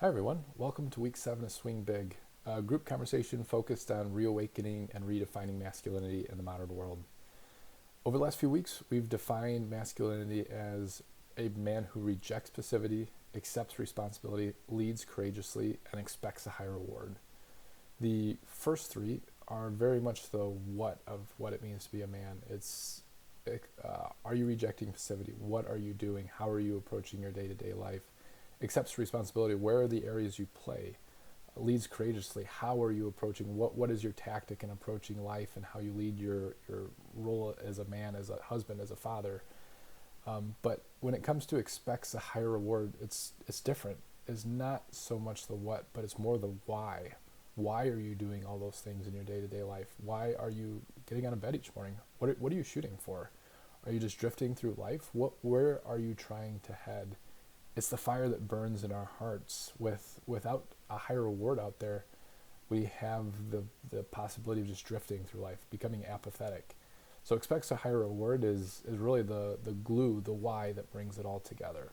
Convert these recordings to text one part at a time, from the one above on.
Hi, everyone. Welcome to week 7 of Swing Big, a group conversation focused on reawakening and redefining masculinity in the modern world. Over the last few weeks, we've defined masculinity as a man who rejects passivity, accepts responsibility, leads courageously, and expects a high reward. The first three are very much the what of what it means to be a man. Are you rejecting passivity? What are you doing? How are you approaching your day to day life? Accepts responsibility. Where are the areas you play? Leads courageously. How are you approaching? What is your tactic in approaching life and how you lead your role as a man, as a husband, as a father? But when it comes to expects a higher reward, it's different. It's not so much the what, but it's more the why. Why are you doing all those things in your day to day life? Why are you getting out of bed each morning? What are you shooting for? Are you just drifting through life? Where are you trying to head? It's the fire that burns in our hearts. Without a higher reward out there, we have the possibility of just drifting through life, becoming apathetic. So expects a higher reward is really the glue, the why that brings it all together.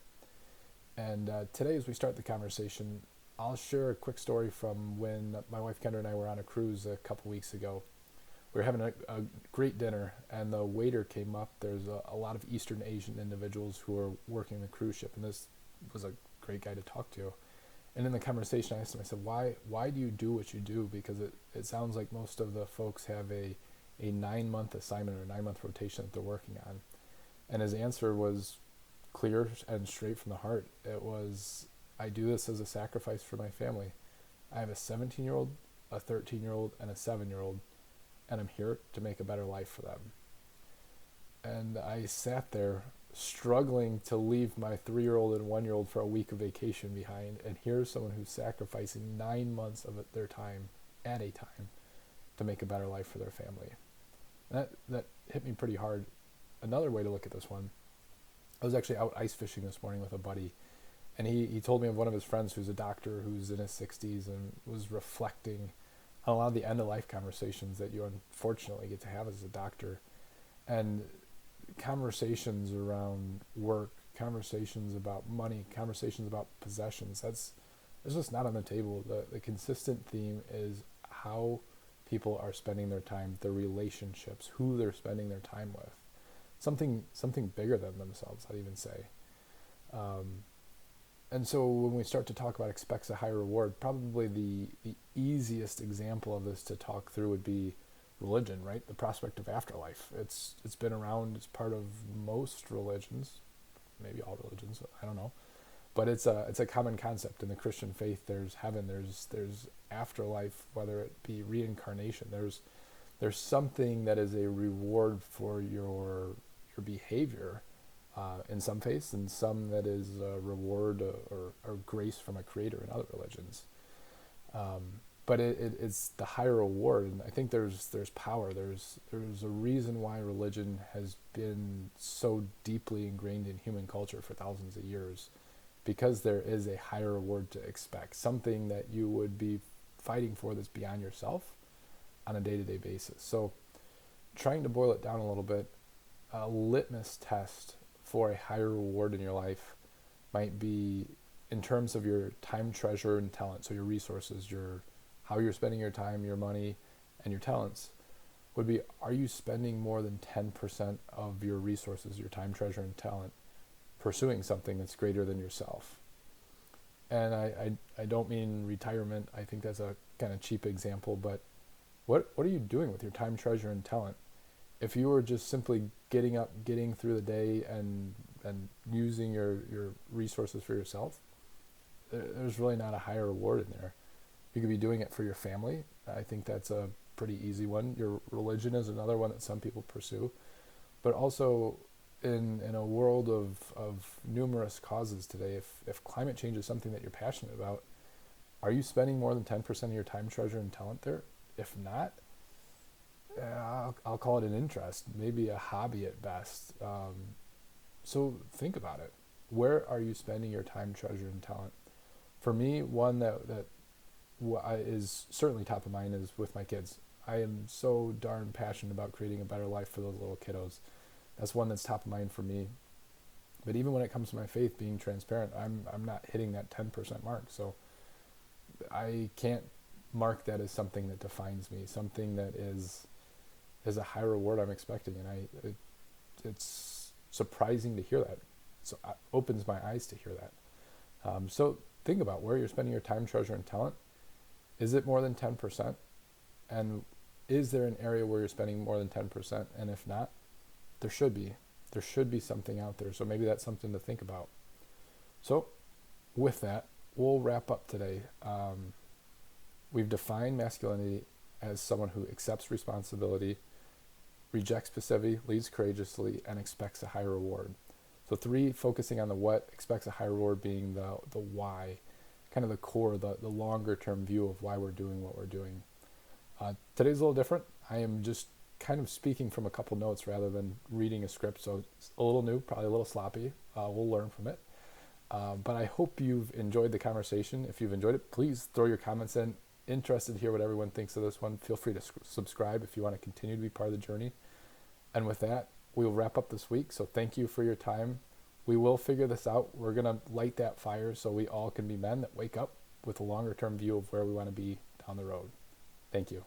And today, as we start the conversation, I'll share a quick story from when my wife Kendra and I were on a cruise a couple weeks ago. We were having a great dinner, and the waiter came up. There's a lot of Eastern Asian individuals who are working the cruise ship, and this was a great guy to talk to. And in the conversation, I asked him, I said, why do you do what you do? Because it sounds like most of the folks have a 9-month assignment or a 9-month rotation that they're working on. And his answer was clear and straight from the heart. It was, I do this as a sacrifice for my family. I have a 17-year-old, a 13-year-old, and a 7-year-old, and I'm here to make a better life for them. And I sat there struggling to leave my 3-year-old and 1-year-old for a week of vacation behind. And here's someone who's sacrificing 9 months of their time at a time to make a better life for their family. That hit me pretty hard. Another way to look at this one, I was actually out ice fishing this morning with a buddy, and he told me of one of his friends who's a doctor who's in his 60s and was reflecting on a lot of the end of life conversations that you unfortunately get to have as a doctor. And conversations around work, conversations about money, conversations about possessions, that's just not on the table. The consistent theme is how people are spending their time, their relationships, who they're spending their time with. Something bigger than themselves, I'd even say. And so when we start to talk about expects a higher reward, probably the easiest example of this to talk through would be religion, right? The prospect of afterlife. It's been around. It's part of most religions, maybe all religions. I don't know, but it's a common concept in the Christian faith. There's heaven. There's afterlife, whether it be reincarnation. There's something that is a reward for your behavior in some faiths, and some that is a reward or grace from a creator in other religions. But it's the higher reward, and I think there's power. There's a reason why religion has been so deeply ingrained in human culture for thousands of years, because there is a higher reward to expect, something that you would be fighting for that's beyond yourself on a day-to-day basis. So trying to boil it down a little bit, a litmus test for a higher reward in your life might be in terms of your time, treasure, and talent. So your resources, how you're spending your time, your money, and your talents would be, are you spending more than 10% of your resources, your time, treasure, and talent pursuing something that's greater than yourself? And I don't mean retirement. I think that's a kind of cheap example, but what are you doing with your time, treasure, and talent? If you were just simply getting up, getting through the day, and using your resources for yourself, there's really not a higher reward in there. You could be doing it for your family. I think that's a pretty easy one. Your religion is another one that some people pursue. But also in a world of numerous causes today, if climate change is something that you're passionate about, are you spending more than 10% of your time, treasure, and talent there? If not, I'll call it an interest, maybe a hobby at best. So think about it. Where are you spending your time, treasure, and talent? For me, one that is certainly top of mind is with my kids. I am so darn passionate about creating a better life for those little kiddos. That's one that's top of mind for me. But even when it comes to my faith, being transparent, I'm not hitting that 10% mark. So I can't mark that as something that defines me, something that is a high reward I'm expecting. And it's surprising to hear that. So it opens my eyes to hear that. So think about where you're spending your time, treasure, and talent. Is it more than 10%? And is there an area where you're spending more than 10%? And if not, there should be. There should be something out there. So maybe that's something to think about. So with that, we'll wrap up today. We've defined masculinity as someone who accepts responsibility, rejects passivity, leads courageously, and expects a high reward. So 3, focusing on the what, expects a high reward being the why, kind of the core, the longer term view of why we're doing what we're doing. Today's a little different. I am just kind of speaking from a couple notes rather than reading a script, so it's a little new, probably a little sloppy. We'll learn from it. But I hope you've enjoyed the conversation. If you've enjoyed it, please throw your comments in. Interested to hear what everyone thinks of this one. Feel free to subscribe if you want to continue to be part of the journey. And with that, we will wrap up this week. So thank you for your time. We will figure this out. We're going to light that fire so we all can be men that wake up with a longer term view of where we want to be down the road. Thank you.